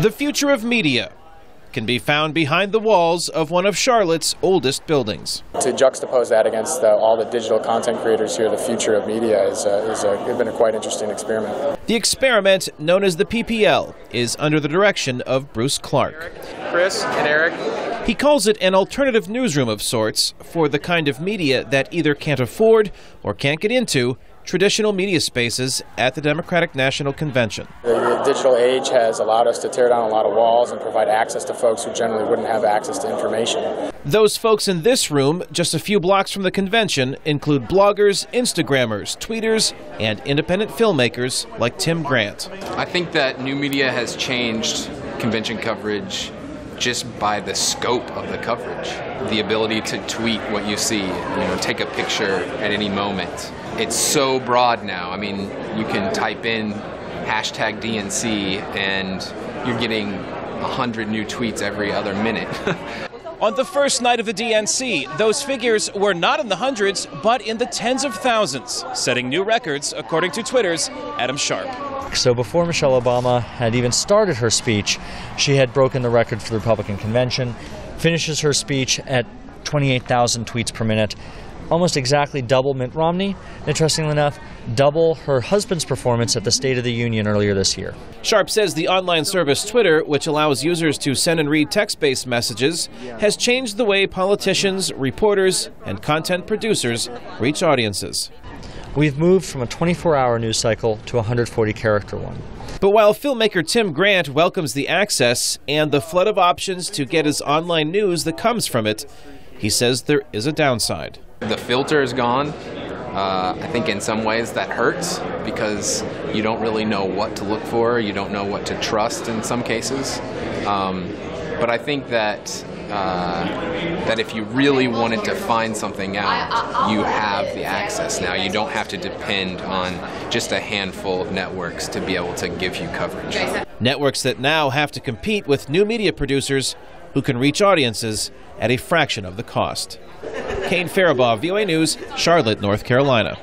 The future of media can be found behind the walls of one of Charlotte's oldest buildings. To juxtapose that against all the digital content creators here, the future of media has been a quite interesting experiment. The experiment, known as the PPL, is under the direction of Bruce Clark. Chris and Eric. He calls it an alternative newsroom of sorts for the kind of media that either can't afford or can't get into traditional media spaces at the Democratic National Convention. The digital age has allowed us to tear down a lot of walls and provide access to folks who generally wouldn't have access to information. Those folks in this room, just a few blocks from the convention, include bloggers, Instagrammers, tweeters, and independent filmmakers like Tim Grant. I think that new media has changed convention coverage just by the scope of the coverage. The ability to tweet what you see, take a picture at any moment. It's so broad now. I mean, you can type in hashtag DNC and you're getting 100 new tweets every other minute. On the first night of the DNC, those figures were not in the hundreds, but in the tens of thousands, setting new records, according to Twitter's Adam Sharp. So before Michelle Obama had even started her speech, she had broken the record for the Republican convention, finishes her speech at 28,000 tweets per minute, almost exactly double Mitt Romney, interestingly enough, double her husband's performance at the State of the Union earlier this year. Sharp says the online service Twitter, which allows users to send and read text-based messages, has changed the way politicians, reporters, and content producers reach audiences. We've moved from a 24-hour news cycle to a 140-character one. But while filmmaker Tim Grant welcomes the access and the flood of options to get his online news that comes from it, he says there is a downside. The filter is gone. I think in some ways that hurts because you don't really know what to look for. You don't know what to trust in some cases. But I think that if you really wanted to find something out, you have the access now. You don't have to depend on just a handful of networks to be able to give you coverage. Networks that now have to compete with new media producers who can reach audiences at a fraction of the cost. Kane, Farabaugh, VOA News, Charlotte, North Carolina.